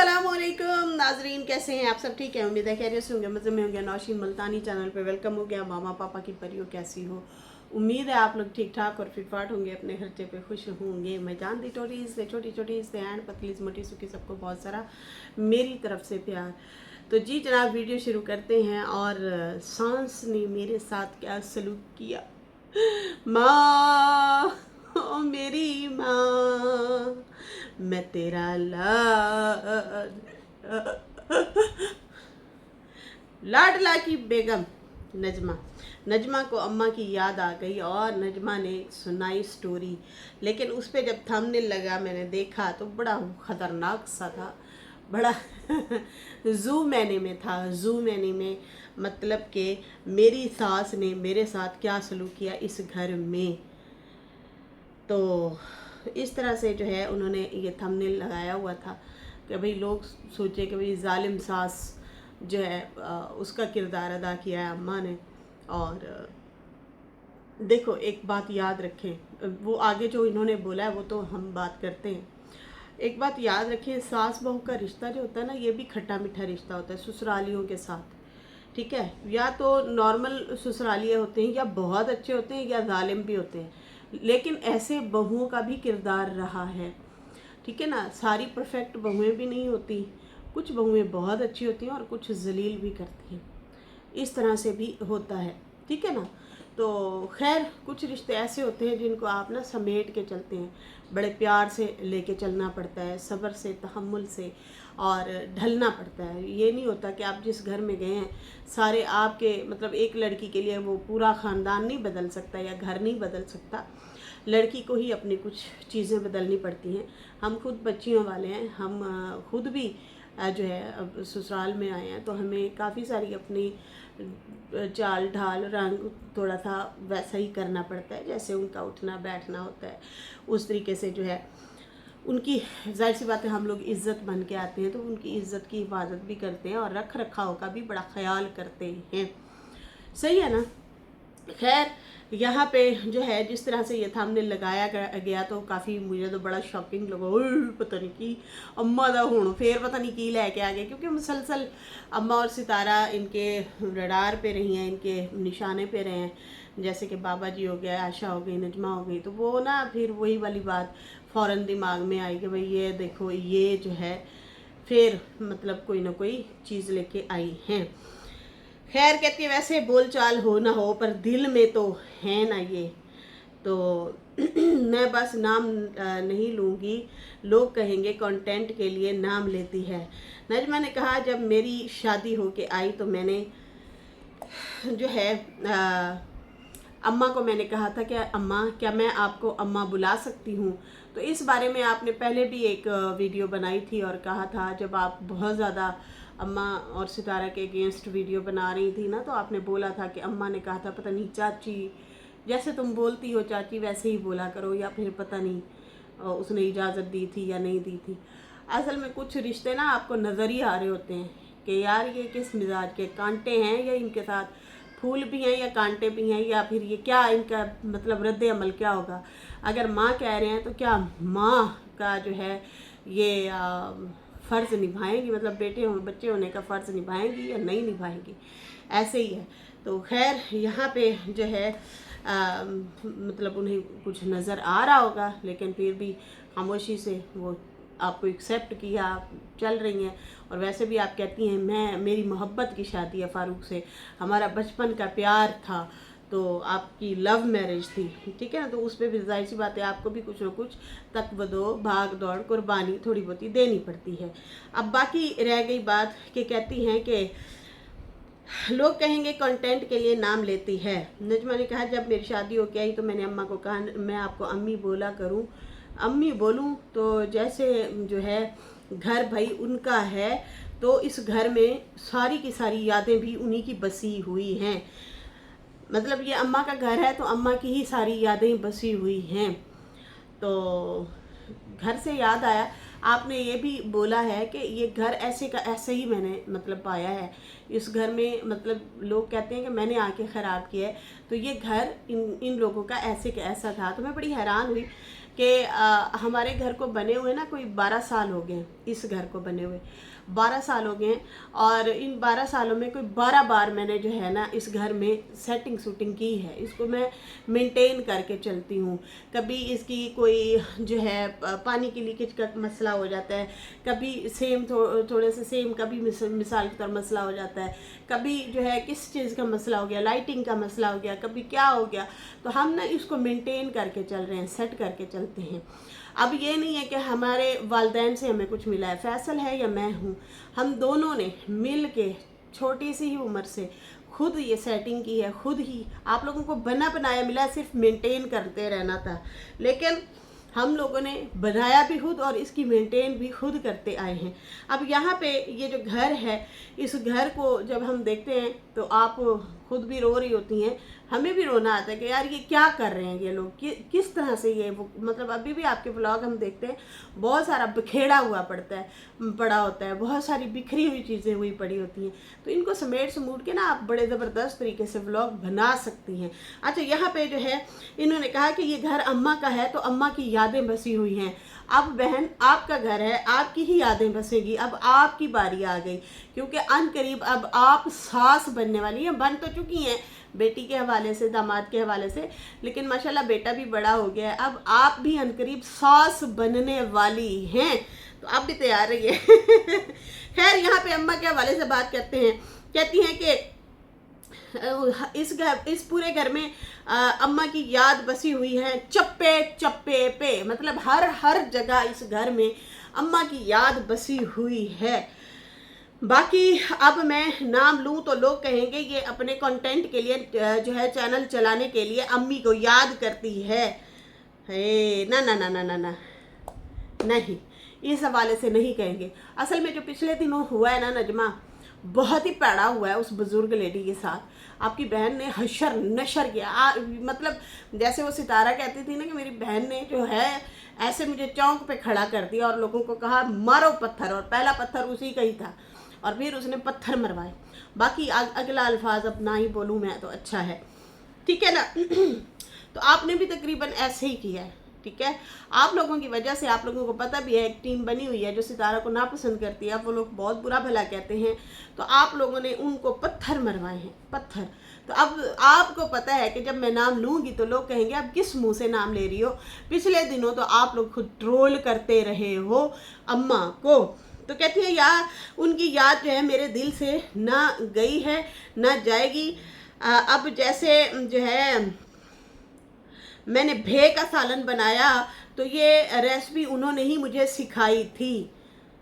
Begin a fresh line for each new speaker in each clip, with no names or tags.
अस्सलामुअलैकुम नाजरीन, कैसे हैं आप सब? ठीक है, उम्मीद है खैरियत से होंगे, मज़े में होंगे। नौशीन मुल्तानी चैनल पे वेलकम हो गया। मामा पापा की परियों कैसी हो? उम्मीद है आप लोग ठीक ठाक और फिटफाट होंगे, अपने खर्चे पे खुश होंगे। मैं जानती टोटीज से छोटी छोटी से एंड पतली मोटी सुखी सबको बहुत सारा मेरी तरफ से प्यार। तो जी जनाब, वीडियो शुरू करते हैं। और सांस ने मेरे साथ क्या सलूक किया, माँ ओ मेरी माँ, मैं तेरा लाडला की बेगम नजमा। नजमा को अम्मा की याद आ गई और नजमा ने सुनाई स्टोरी। लेकिन उस पर जब थंबनेल लगा, मैंने देखा तो बड़ा ख़तरनाक सा था, बड़ा जू मैने में था। जू मैने में मतलब कि मेरी सास ने मेरे साथ क्या सलूक किया इस घर में। तो इस तरह से जो है उन्होंने ये थंबनेल लगाया हुआ था कि भाई लोग सोचे कि भाई जालिम सास जो है उसका किरदार अदा किया है अम्मा ने। और देखो एक बात याद रखें, वो आगे जो इन्होंने बोला है वो तो हम बात करते हैं। एक बात याद रखें, सास बहू का रिश्ता जो होता है ना, ये भी खट्टा मीठा रिश्ता होता है ससुरालियों के साथ। ठीक है, या तो नॉर्मल ससुरालिए होते हैं, या बहुत अच्छे होते हैं, या जालिम भी होते हैं। लेकिन ऐसे बहुओं का भी किरदार रहा है। ठीक है ना, सारी परफेक्ट बहुएं भी नहीं होती, कुछ बहुएं बहुत अच्छी होती हैं और कुछ जलील भी करती हैं। इस तरह से भी होता है, ठीक है ना। तो खैर कुछ रिश्ते ऐसे होते हैं जिनको आप ना समेट के चलते हैं, बड़े प्यार से लेके चलना पड़ता है, सब्र से, तहम्मुल से, और ढलना पड़ता है। ये नहीं होता कि आप जिस घर में गए हैं सारे आपके, मतलब एक लड़की के लिए वो पूरा ख़ानदान नहीं बदल सकता या घर नहीं बदल सकता। लड़की को ही अपनी कुछ चीज़ें बदलनी पड़ती हैं। हम खुद बच्चियों वाले हैं, हम खुद भी जो है अब ससुराल में आए हैं, तो हमें काफ़ी सारी अपनी चाल ढाल रंग थोड़ा सा वैसा ही करना पड़ता है, जैसे उनका उठना बैठना होता है उस तरीके से जो है उनकी, जाहिर सी बात है हम लोग इज़्ज़त बन के आते हैं तो उनकी इज़्ज़त की हिफाजत भी करते हैं और रख रखाव का भी बड़ा ख्याल करते हैं। सही है ना। खैर यहाँ पे जो है जिस तरह से ये थंबनेल लगाया गया तो काफ़ी, मुझे तो बड़ा शॉकिंग लगा। पता नहीं कि अम्मा दा हुण फिर पता नहीं की लैके आ गए, क्योंकि मुसलसल अम्मा और सितारा इनके रडार पे रही हैं, इनके निशाने पे रहे हैं। जैसे कि बाबा जी हो गया, आशा हो गई, नजमा हो गई, तो वो ना फिर वही वाली बात फ़ौरन दिमाग में आई कि भाई ये देखो ये जो है फिर मतलब कोई ना कोई चीज़ लेके आई हैं। खैर कहती है वैसे बोल चाल हो ना हो पर दिल में तो है ना ये। तो मैं बस नाम नहीं लूँगी, लोग कहेंगे कंटेंट के लिए नाम लेती है। नजमा ने कहा जब मेरी शादी होके आई तो मैंने जो है अम्मा को मैंने कहा था कि अम्मा क्या मैं आपको अम्मा बुला सकती हूँ। तो इस बारे में आपने पहले भी एक वीडियो बनाई थी और कहा था, जब आप बहुत ज़्यादा अम्मा और सितारा के अगेंस्ट वीडियो बना रही थी ना, तो आपने बोला था कि अम्मा ने कहा था पता नहीं चाची, जैसे तुम बोलती हो चाची वैसे ही बोला करो, या फिर पता नहीं उसने इजाज़त दी थी या नहीं दी थी। असल में कुछ रिश्ते ना आपको नज़र ही आ रहे होते हैं कि यार ये किस मिजाज के, कांटे हैं या इनके साथ फूल भी हैं या कांटे भी हैं, या फिर ये क्या इनका मतलब रद्द अमल क्या होगा। अगर माँ कह रहे हैं तो क्या माँ का जो है ये फ़र्ज़ निभाएंगी, मतलब बेटे बच्चे होने का फ़र्ज़ निभाएंगी या नहीं निभाएंगी, ऐसे ही है। तो खैर यहाँ पे जो है मतलब उन्हें कुछ नज़र आ रहा होगा, लेकिन फिर भी खामोशी से वो आपको एक्सेप्ट किया, आप चल रही हैं। और वैसे भी आप कहती हैं मेरी मोहब्बत की शादी है फ़ारूक से, हमारा बचपन का प्यार था, तो आपकी लव मैरिज थी, ठीक है ना। तो उस पर भी जाहिर सी बात है आपको भी कुछ ना कुछ तकबदो भाग दौड़ कुर्बानी थोड़ी बहुत देनी पड़ती है। अब बाकी रह गई बात कि कहती हैं कि लोग कहेंगे कंटेंट के लिए नाम लेती है। नजमा ने कहा जब मेरी शादी होके आई तो मैंने अम्मा को कहा मैं आपको अम्मी बोला करूं, अम्मी बोलूं तो जैसे जो है घर भाई उनका है, तो इस घर में सारी की सारी यादें भी उन्हीं की बसी हुई हैं। मतलब ये अम्मा का घर है तो अम्मा की ही सारी यादें बसी हुई हैं। तो घर से याद आया, आपने ये भी बोला है कि ये घर ऐसे का ऐसे ही मैंने मतलब पाया है, इस घर में मतलब लोग कहते हैं कि मैंने आके ख़राब किया है, तो ये घर इन लोगों का ऐसे का ऐसा था। तो मैं बड़ी हैरान हुई, कि हमारे घर को बने हुए ना कोई 12 साल हो गए हैं, इस घर को बने हुए 12 साल हो गए हैं। और इन 12 सालों में कोई 12 बार मैंने जो है ना इस घर में सेटिंग शूटिंग की है। इसको मैं मेंटेन करके चलती हूँ। कभी इसकी कोई जो है पानी की लीकेज का मसला हो जाता है, कभी सेम थोड़े से सेम, कभी मिसाल की तरह मसला हो जाता है, कभी जो है किस चीज़ का मसला हो गया, लाइटिंग का मसला हो गया, कभी क्या हो गया। तो हम ना इसको मेंटेन करके चल रहे हैं, सेट करके चलते हैं। अब ये नहीं है कि हमारे वालिदैन से हमें कुछ मिला है, फैसल है या मैं हूँ, हम दोनों ने मिल के छोटी सी ही उम्र से खुद ये सेटिंग की है, खुद ही। आप लोगों को बना बनाया मिला, सिर्फ मेंटेन करते रहना था। लेकिन हम लोगों ने बनाया भी खुद और इसकी मेंटेन भी खुद करते आए हैं। अब यहाँ पे ये जो घर है, इस घर को जब हम देखते हैं तो आप खुद भी रो रही होती हैं, हमें भी रोना आता है कि यार ये क्या कर रहे हैं ये लोग, किस तरह से ये वो, मतलब अभी भी आपके व्लॉग हम देखते हैं, बहुत सारा बिखेड़ा हुआ पड़ा होता है, बहुत सारी बिखरी हुई चीज़ें हुई पड़ी होती हैं। तो इनको समेट समूट के ना आप बड़े ज़बरदस्त तरीके से व्लॉग बना सकती हैं। अच्छा, यहाँ पे जो है इन्होंने कहा कि ये घर अम्मा का है तो अम्मा की यादें बसी हुई हैं। अब बहन आपका घर है, आपकी ही यादें बसेगी। अब आपकी बारी आ गई, क्योंकि अनकरीब अब आप सास बनने वाली हैं, बन तो चुकी हैं बेटी के हवाले से, दामाद के हवाले से, लेकिन माशाल्लाह बेटा भी बड़ा हो गया है। अब आप भी अनकरीब सास बनने वाली हैं, तो आप भी तैयार रहिए। खैर, यहाँ पे अम्मा के हवाले से बात करते हैं। कहती हैं कि इस पूरे घर में अम्मा की याद बसी हुई है चप्पे चप्पे पे, मतलब हर जगह इस घर में अम्मा की याद बसी हुई है। बाकी अब मैं नाम लूँ तो लोग कहेंगे ये अपने कंटेंट के लिए जो है चैनल चलाने के लिए अम्मी को याद करती है। ना ना ना ना ना ना नहीं, इस हवाले से नहीं कहेंगे। असल में जो पिछले दिनों हुआ है ना नजमा, बहुत ही पैड़ा हुआ है उस बुजुर्ग लेडी के साथ। आपकी बहन ने हशर नशर किया। मतलब जैसे वो सितारा कहती थी ना कि मेरी बहन ने जो है ऐसे मुझे चौंक पे खड़ा कर दिया और लोगों को कहा मारो पत्थर, और पहला पत्थर उसी का ही था और फिर उसने पत्थर मरवाए। बाकी अगला अल्फाज अब ना ही बोलूँ मैं तो अच्छा है, ठीक है ना। तो आपने भी तकरीबन ऐसे ही किया है, ठीक है। आप लोगों की वजह से, आप लोगों को पता भी है एक टीम बनी हुई है जो सितारा को नापसंद करती है, वो लोग बहुत बुरा भला कहते हैं, तो आप लोगों ने उनको पत्थर मरवाए हैं, पत्थर। तो अब आपको पता है कि जब मैं नाम लूँगी तो लोग कहेंगे अब किस मुंह से नाम ले रही हो। पिछले दिनों तो आप लोग खुद ट्रोल करते रहे हो अम्मा को। तो कहती है यार उनकी याद जो है मेरे दिल से ना गई है ना जाएगी। अब जैसे जो है मैंने भे का सालन बनाया तो ये रेसिपी उन्होंने ही मुझे सिखाई थी।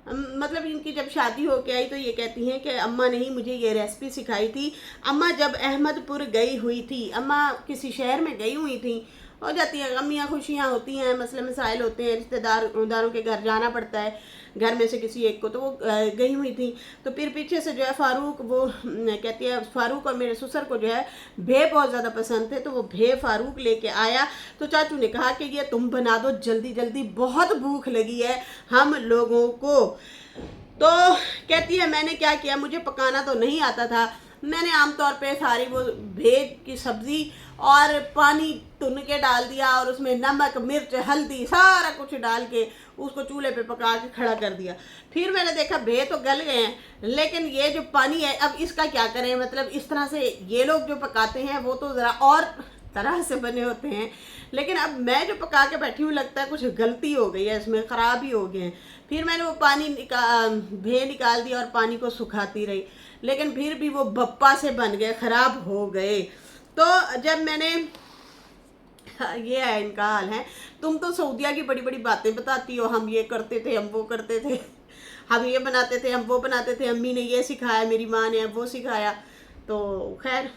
मतलब इनकी जब शादी हो के आई तो ये कहती हैं कि अम्मा ने ही मुझे ये रेसिपी सिखाई थी। अम्मा जब अहमदपुर गई हुई थी, अम्मा किसी शहर में गई हुई थी, हो जाती हैं गमियाँ खुशियाँ होती हैं, मसले मसाइल होते हैं, रिश्तेदारों के घर जाना पड़ता है, घर में से किसी एक को, तो वो गई हुई थी। तो फिर पीछे से जो है फारूक, वो कहती है फारूक और मेरे ससुर को जो है भे बहुत ज़्यादा पसंद थे, तो वो भे फारूक लेके आया। तो चाचू ने कहा कि ये तुम बना दो जल्दी जल्दी, बहुत भूख लगी है हम लोगों को। तो कहती है मैंने क्या किया, मुझे पकाना तो नहीं आता था, मैंने आमतौर पे सारी वो भेज की सब्ज़ी और पानी तुन के डाल दिया और उसमें नमक मिर्च हल्दी सारा कुछ डाल के उसको चूल्हे पे पका के खड़ा कर दिया। फिर मैंने देखा भे तो गल गए हैं, लेकिन ये जो पानी है अब इसका क्या करें। मतलब इस तरह से ये लोग जो पकाते हैं वो तो ज़रा और तरह से बने होते हैं, लेकिन अब मैं जो पका के बैठी हूँ लगता है कुछ गलती हो गई है, इसमें ख़राब ही हो गए हैं। फिर मैंने वो पानी भे निकाल दिया और पानी को सुखाती रही, लेकिन फिर भी वो बप्पा से बन गए, ख़राब हो गए। तो जब मैंने ये है इनका हाल है। तुम तो सऊदिया की बड़ी बड़ी बातें बताती हो, हम ये करते थे, हम वो करते थे, हम ये बनाते थे, हम वो बनाते थे, अम्मी ने ये सिखाया, मेरी माँ ने वो सिखाया। तो खैर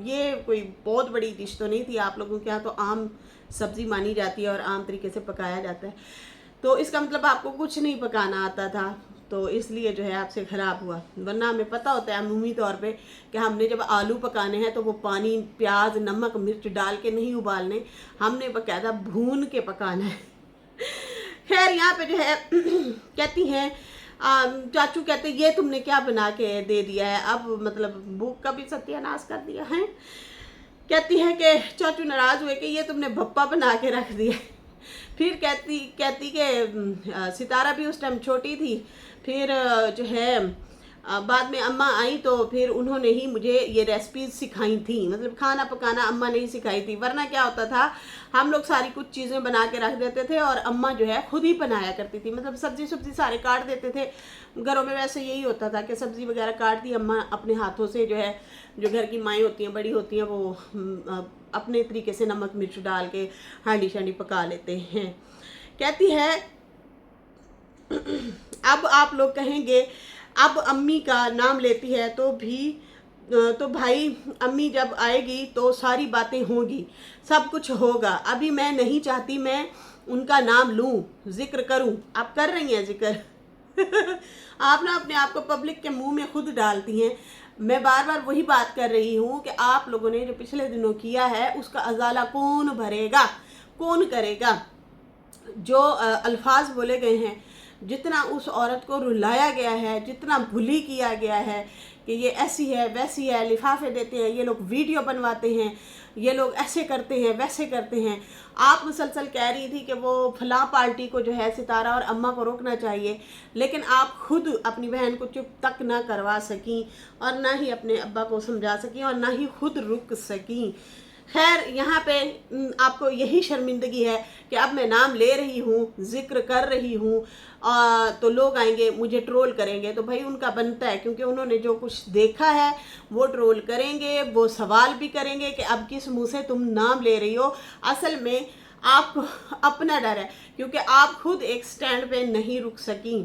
ये कोई बहुत बड़ी डिश तो नहीं थी, आप लोगों के यहाँ तो आम सब्ज़ी मानी जाती है और आम तरीके से पकाया जाता है। तो इसका मतलब आपको कुछ नहीं पकाना आता था, तो इसलिए जो है आपसे ख़राब हुआ। वरना हमें पता होता है अमूमी तौर पे कि हमने जब आलू पकाने हैं तो वो पानी प्याज नमक मिर्च डाल के नहीं उबालने, हमने बाकायदा भून के पकाना है। खैर यहाँ पे जो है कहती हैं चाचू कहते ये तुमने क्या बना के दे दिया है, अब मतलब भूख का भी सत्यानाश कर दिया है। कहती है कि चाचू नाराज़ हुए कि ये तुमने भप्पा बना के रख दिया। फिर कहती कहती कि सितारा भी उस टाइम छोटी थी। फिर जो है बाद में अम्मा आई तो फिर उन्होंने ही मुझे ये रेसिपीज सिखाई थी, मतलब खाना पकाना अम्मा ने ही सिखाई थी। वरना क्या होता था, हम लोग सारी कुछ चीज़ें बना के रख देते थे और अम्मा जो है खुद ही बनाया करती थी, मतलब सब्जी सारे काट देते थे। घरों में वैसे यही होता था कि सब्जी वगैरह काट दी अम्मा अपने हाथों से, जो है जो घर की माएँ होती हैं, बड़ी होती हैं, वो अपने तरीके से नमक मिर्च डाल के हांडी शांडी पका लेते हैं। कहती है अब आप लोग कहेंगे अब अम्मी का नाम लेती है तो भाई अम्मी जब आएगी तो सारी बातें होंगी, सब कुछ होगा। अभी मैं नहीं चाहती मैं उनका नाम लूं, जिक्र करूं। आप कर रही हैं जिक्र आप ना अपने आप को पब्लिक के मुंह में खुद डालती हैं। मैं बार बार वही बात कर रही हूँ कि आप लोगों ने जो पिछले दिनों किया है उसका अजाला कौन भरेगा, कौन करेगा। जो अल्फाज बोले गए हैं, जितना उस औरत को रुलाया गया है, जितना बुली किया गया है कि ये ऐसी है वैसी है, लिफाफे देते हैं, ये लोग वीडियो बनवाते हैं, ये लोग ऐसे करते हैं वैसे करते हैं। आप मुसलसल कह रही थी कि वो फलां पार्टी को जो है सितारा और अम्मा को रोकना चाहिए, लेकिन आप खुद अपनी बहन को चुप तक ना करवा सकी और ना ही अपने अब्बा को समझा सकी और ना ही खुद रुक सकी। खैर यहाँ पे आपको यही शर्मिंदगी है कि अब मैं नाम ले रही हूँ, जिक्र कर रही हूँ, तो लोग आएंगे मुझे ट्रोल करेंगे। तो भाई उनका बनता है, क्योंकि उन्होंने जो कुछ देखा है वो ट्रोल करेंगे, वो सवाल भी करेंगे कि अब किस मुंह से तुम नाम ले रही हो। असल में आपको अपना डर है, क्योंकि आप खुद एक स्टैंड पे नहीं रुक सकी।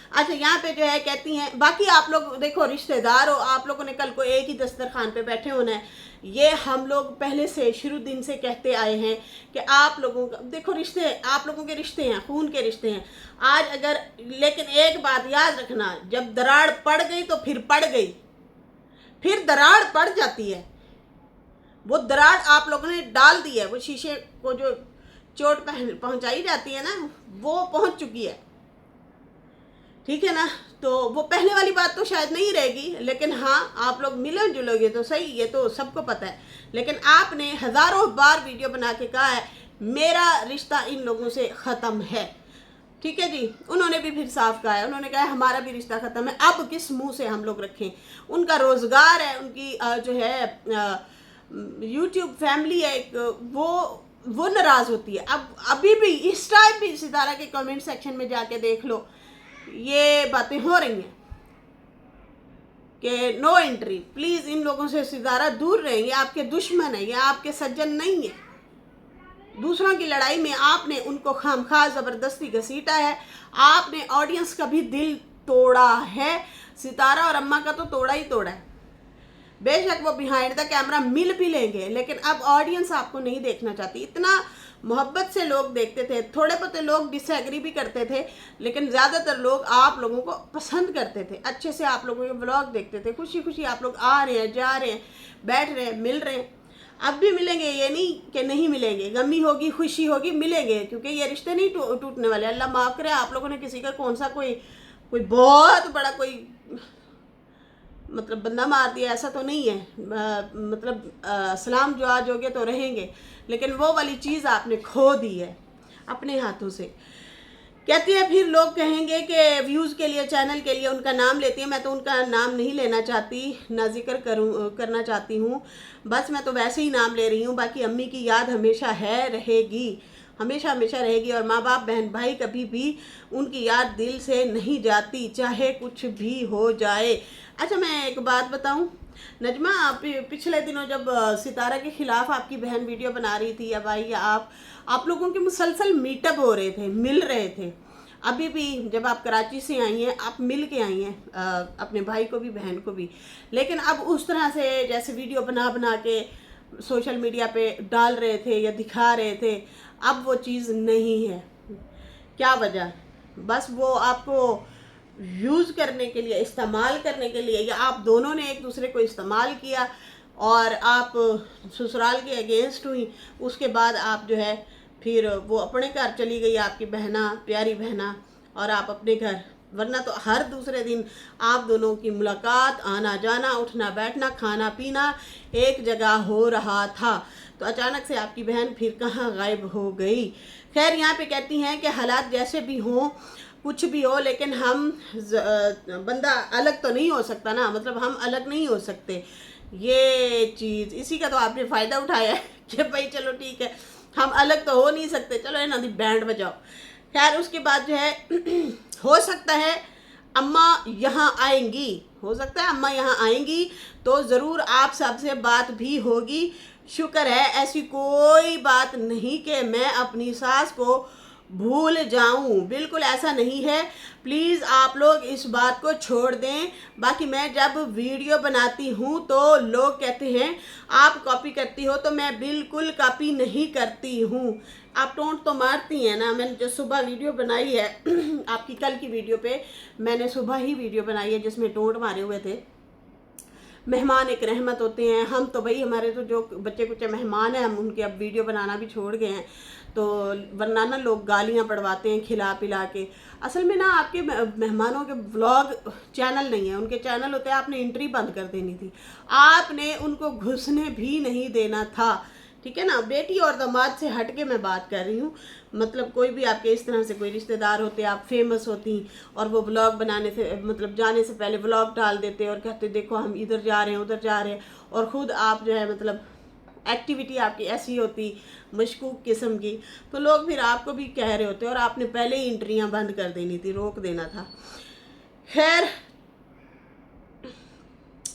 अच्छा यहाँ पे जो है कहती हैं, बाकी आप लोग देखो रिश्तेदार हो, आप लोगों ने कल को एक ही दस्तरखान पे बैठे होना है। ये हम लोग पहले से शुरू दिन से कहते आए हैं कि आप लोगों का देखो रिश्ते, आप लोगों के रिश्ते हैं, खून के रिश्ते हैं। आज अगर, लेकिन एक बात याद रखना, जब दरार पड़ गई तो फिर पड़ गई, फिर दरार पड़ जाती है। वो दरार आप लोगों ने डाल दी है, वो शीशे को जो चोट पहुंचाई जाती है ना, वो पहुंच चुकी है, ठीक है ना। तो वो पहले वाली बात तो शायद नहीं रहेगी, लेकिन हाँ आप लोग मिलो जुलोगे तो सही, ये तो सबको पता है। लेकिन आपने हज़ारों बार वीडियो बना के कहा है मेरा रिश्ता इन लोगों से ख़त्म है, ठीक है जी। उन्होंने भी फिर साफ कहा है, उन्होंने कहा है हमारा भी रिश्ता ख़त्म है। अब किस मुंह से हम लोग रखें, उनका रोज़गार है, उनकी जो है यूट्यूब फैमिली है एक, वो नाराज़ होती है। अब अभी भी इस टाइम भी सितारा के कमेंट सेक्शन में जाके देख लो, ये बातें हो रही हैं कि नो एंट्री, प्लीज़ इन लोगों से सितारा दूर रहें, ये आपके दुश्मन है, ये आपके सज्जन नहीं है। दूसरों की लड़ाई में आपने उनको खामखा ज़बरदस्ती घसीटा है, आपने ऑडियंस का भी दिल तोड़ा है। सितारा और अम्मा का तो तोड़ा ही तोड़ा है। बेशक वो बिहाइंड द कैमरा मिल भी लेंगे, लेकिन अब ऑडियंस आपको नहीं देखना चाहती। इतना मोहब्बत से लोग देखते थे, थोड़े बहुत लोग डिसएग्री भी करते थे, लेकिन ज़्यादातर लोग आप लोगों को पसंद करते थे, अच्छे से आप लोगों के व्लॉग देखते थे, खुशी खुशी आप लोग आ रहे हैं, जा रहे हैं, बैठ रहे हैं, मिल रहे हैं। अब भी मिलेंगे, ये नहीं कि नहीं मिलेंगे, गमी होगी खुशी होगी, मिलेंगे, क्योंकि ये रिश्ते नहीं टूटने वाले। अल्लाह माफ़ करे, आप लोगों ने किसी का कौन सा कोई बहुत बड़ा कोई मतलब बंदा मार दिया, ऐसा तो नहीं है। मतलब सलाम जो आज होगे तो रहेंगे, लेकिन वो वाली चीज़ आपने खो दी है अपने हाथों से। कहती है फिर लोग कहेंगे कि व्यूज़ के लिए, चैनल के लिए उनका नाम लेती है। मैं तो उनका नाम नहीं लेना चाहती, ना जिक्र करना चाहती हूँ, बस मैं तो वैसे ही नाम ले रही हूँ। बाकी अम्मी की याद हमेशा है, रहेगी, हमेशा हमेशा रहेगी। और माँ बाप बहन भाई कभी भी उनकी याद दिल से नहीं जाती, चाहे कुछ भी हो जाए। अच्छा मैं एक बात बताऊँ नजमा, पिछले दिनों जब सितारा के खिलाफ आपकी बहन वीडियो बना रही थी या भाई या आप लोगों के मुसलसल मीटअप हो रहे थे, मिल रहे थे। अभी भी जब आप कराची से आई हैं, आप मिल के आई हैं अपने भाई को भी बहन को भी, लेकिन अब उस तरह से जैसे वीडियो बना के सोशल मीडिया पे डाल रहे थे या दिखा रहे थे, अब वो चीज़ नहीं है। क्या वजह? बस वो आपको यूज़ करने के लिए, इस्तेमाल करने के लिए, या आप दोनों ने एक दूसरे को इस्तेमाल किया और आप ससुराल के अगेंस्ट हुई। उसके बाद आप जो है फिर वो अपने घर चली गई, आपकी बहना, प्यारी बहना, और आप अपने घर। वरना तो हर दूसरे दिन आप दोनों की मुलाकात, आना जाना, उठना बैठना, खाना पीना एक जगह हो रहा था। तो अचानक से आपकी बहन फिर कहाँ गायब हो गई। खैर यहाँ पे कहती हैं कि हालात जैसे भी हों, कुछ भी हो, लेकिन हम बंदा अलग तो नहीं हो सकता ना, मतलब हम अलग नहीं हो सकते। ये चीज़ इसी का तो आपने फ़ायदा उठाया है कि भाई चलो ठीक है, हम अलग तो हो नहीं सकते, चलो ये ना बैंड बजाओ। खैर उसके बाद जो है हो सकता है अम्मा यहाँ आएंगी, हो सकता है अम्मा यहाँ आएंगी तो ज़रूर आप सबसे बात भी होगी। शुक्र है ऐसी कोई बात नहीं कि मैं अपनी सास को भूल जाऊं, बिल्कुल ऐसा नहीं है। प्लीज़ आप लोग इस बात को छोड़ दें। बाकी मैं जब वीडियो बनाती हूं तो लोग कहते हैं आप कॉपी करती हो, तो मैं बिल्कुल कॉपी नहीं करती हूं। आप टोंट तो मारती हैं ना। मैंने जो सुबह वीडियो बनाई है आपकी कल की वीडियो पे मैंने सुबह ही वीडियो बनाई है जिसमें टोंट मारे हुए थे। मेहमान एक रहमत होते हैं, हम तो भाई हमारे तो जो बच्चे कुछ मेहमान हैं हम उनके अब वीडियो बनाना भी छोड़ गए हैं, तो वरना ना लोग गालियाँ पड़वाते हैं खिला पिला के। असल में ना आपके मेहमानों के व्लॉग चैनल नहीं है, उनके चैनल होते हैं, आपने एंट्री बंद कर देनी थी, आपने उनको घुसने भी नहीं देना था, ठीक है ना। बेटी और दामाद से हट के मैं बात कर रही हूँ, मतलब कोई भी आपके इस तरह से कोई रिश्तेदार होते, आप फेमस होती और वो व्लॉग बनाने से मतलब जाने से पहले व्लॉग डाल देते और कहते देखो हम इधर जा रहे हैं उधर जा रहे हैं, और ख़ुद आप जो है मतलब एक्टिविटी आपकी ऐसी होती मशकूक किस्म की, तो लोग फिर आपको भी कह रहे होते और आपने पहले ही एंट्रियाँ बंद कर देनी थी, रोक देना था। खैर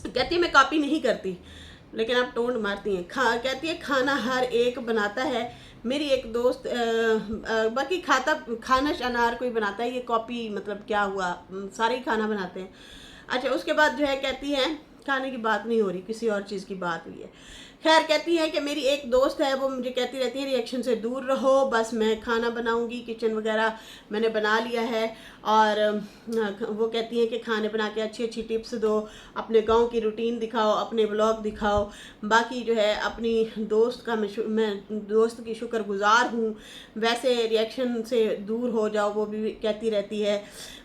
कहती है मैं कॉपी नहीं करती, लेकिन आप टोंट मारती हैं। कहती है खाना हर एक बनाता है। मेरी एक दोस्त बाकी खाना अनार कोई बनाता है, ये कॉपी मतलब क्या हुआ, सारे ही खाना बनाते हैं। अच्छा उसके बाद जो है कहती है खाने की बात नहीं हो रही, किसी और चीज़ की बात हुई है। खैर कहती है कि मेरी एक दोस्त है वो मुझे कहती रहती है रिएक्शन से दूर रहो, बस मैं खाना बनाऊंगी, किचन वगैरह मैंने बना लिया है। और वो कहती है कि खाने बना के अच्छी अच्छी टिप्स दो, अपने गांव की रूटीन दिखाओ, अपने ब्लॉग दिखाओ। बाकी जो है अपनी दोस्त का मैं दोस्त की शुक्रगुजार हूँ। वैसे रिएक्शन से दूर हो जाओ वो भी कहती रहती है।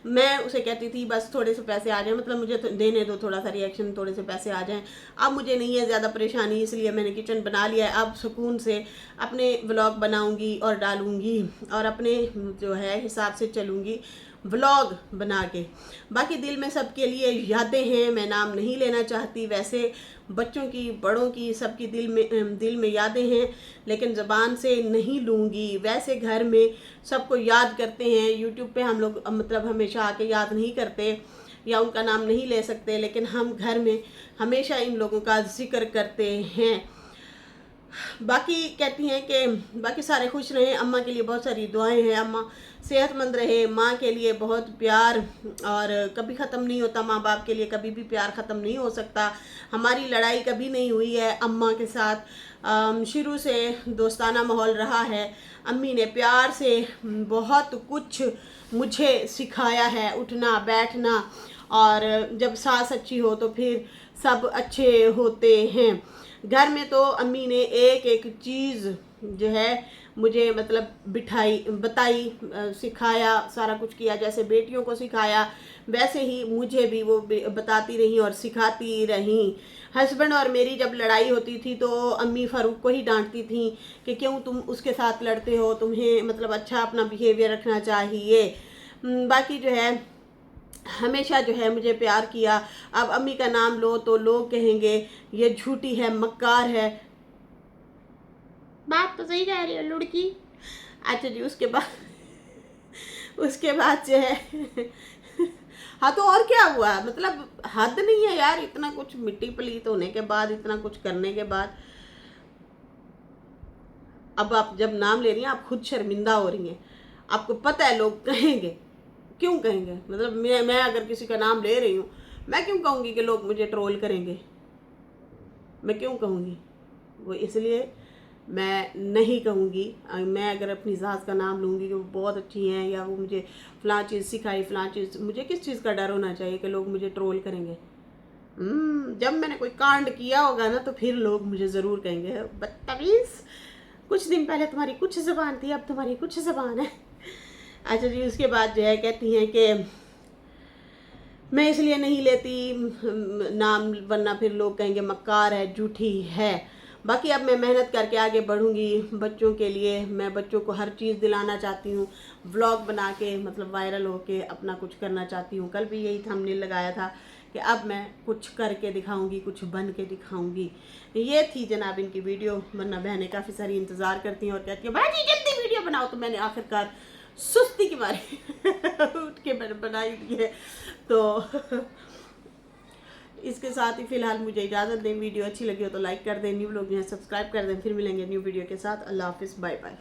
मैं उसे कहती थी बस थोड़े से पैसे आ जाएं, मतलब मुझे देने दो थोड़ा सा रिएक्शन, थोड़े से पैसे आ जाएं। अब मुझे नहीं है ज़्यादा परेशानी, इसलिए मैंने किचन बना लिया है। अब सुकून से अपने व्लॉग बनाऊंगी और डालूंगी और अपने जो है हिसाब से चलूंगी व्लॉग बना के। बाकी दिल में सबके लिए यादें हैं, मैं नाम नहीं लेना चाहती, वैसे बच्चों की बड़ों की सबकी दिल में यादें हैं, लेकिन ज़बान से नहीं लूँगी। वैसे घर में सबको याद करते हैं, यूट्यूब पे हम लोग मतलब हमेशा आके याद नहीं करते या उनका नाम नहीं ले सकते, लेकिन हम घर में हमेशा इन लोगों का जिक्र करते हैं। बाकी कहती हैं कि बाकी सारे खुश रहें, अम्मा के लिए बहुत सारी दुआएं हैं, अम्मा सेहतमंद रहे, माँ के लिए बहुत प्यार और कभी ख़त्म नहीं होता, माँ बाप के लिए कभी भी प्यार ख़त्म नहीं हो सकता। हमारी लड़ाई कभी नहीं हुई है अम्मा के साथ, शुरू से दोस्ताना माहौल रहा है। अम्मी ने प्यार से बहुत कुछ मुझे सिखाया है, उठना बैठना, और जब सास अच्छी हो तो फिर सब अच्छे होते हैं। घर में तो अम्मी ने एक एक चीज़ जो है मुझे मतलब बताई, सिखाया, सारा कुछ किया। जैसे बेटियों को सिखाया वैसे ही मुझे भी वो बताती रही और सिखाती रही। हस्बैंड और मेरी जब लड़ाई होती थी तो अम्मी फ़ारूक को ही डांटती थी कि क्यों तुम उसके साथ लड़ते हो, तुम्हें मतलब अच्छा अपना बिहेवियर रखना चाहिए। बाकी जो है हमेशा जो है मुझे प्यार किया। अब अम्मी का नाम लो तो लोग कहेंगे ये झूठी है, मक्कार है। बात तो सही कह रही है लुड़की। अच्छा जी उसके बाद जो है हाँ तो और क्या हुआ, मतलब हद नहीं है यार, इतना कुछ मिट्टी पलीत होने के बाद, इतना कुछ करने के बाद अब आप जब नाम ले रही हैं आप खुद शर्मिंदा हो रही हैं। आपको पता है लोग कहेंगे, क्यों कहेंगे, मतलब मैं अगर किसी का नाम ले रही हूँ मैं क्यों कहूँगी कि लोग मुझे ट्रोल करेंगे, मैं क्यों कहूँगी? वो इसलिए मैं नहीं कहूँगी। मैं अगर अपनी सास का नाम लूँगी कि वो बहुत अच्छी हैं या वो मुझे फ़लाँ चीज़ सिखाई फ़लाँ चीज़, मुझे किस चीज़ का डर होना चाहिए कि लोग मुझे ट्रोल करेंगे? जब मैंने कोई कांड किया होगा ना तो फिर लोग मुझे ज़रूर कहेंगे बदतमीज़, कुछ दिन पहले तुम्हारी कुछ ज़बान थी अब तुम्हारी कुछ ज़बान है। अच्छा जी उसके बाद जो है कहती हैं कि मैं इसलिए नहीं लेती नाम, वरना फिर लोग कहेंगे मक्कार है, झूठी है। बाकी अब मैं मेहनत करके आगे बढ़ूंगी बच्चों के लिए। मैं बच्चों को हर चीज़ दिलाना चाहती हूँ, व्लॉग बना के मतलब वायरल होके अपना कुछ करना चाहती हूँ। कल भी यही थंबनेल लगाया था कि अब मैं कुछ करके दिखाऊंगी, कुछ बन के दिखाऊंगी। ये थी जनाब इनकी वीडियो, वरना बहनें काफ़ी सारी इंतज़ार करती हैं और कहती हैं भाई जल्दी वीडियो बनाओ। तो मैंने आखिरकार सुस्ती की मारी उठ के मैंने बनाई दी है। तो इसके साथ ही फिलहाल मुझे इजाज़त दें। वीडियो अच्छी लगी हो तो लाइक कर दें, न्यू लोग जो है सब्सक्राइब कर दें। फिर मिलेंगे न्यू वीडियो के साथ। अल्लाह हाफिज़, बाय बाय।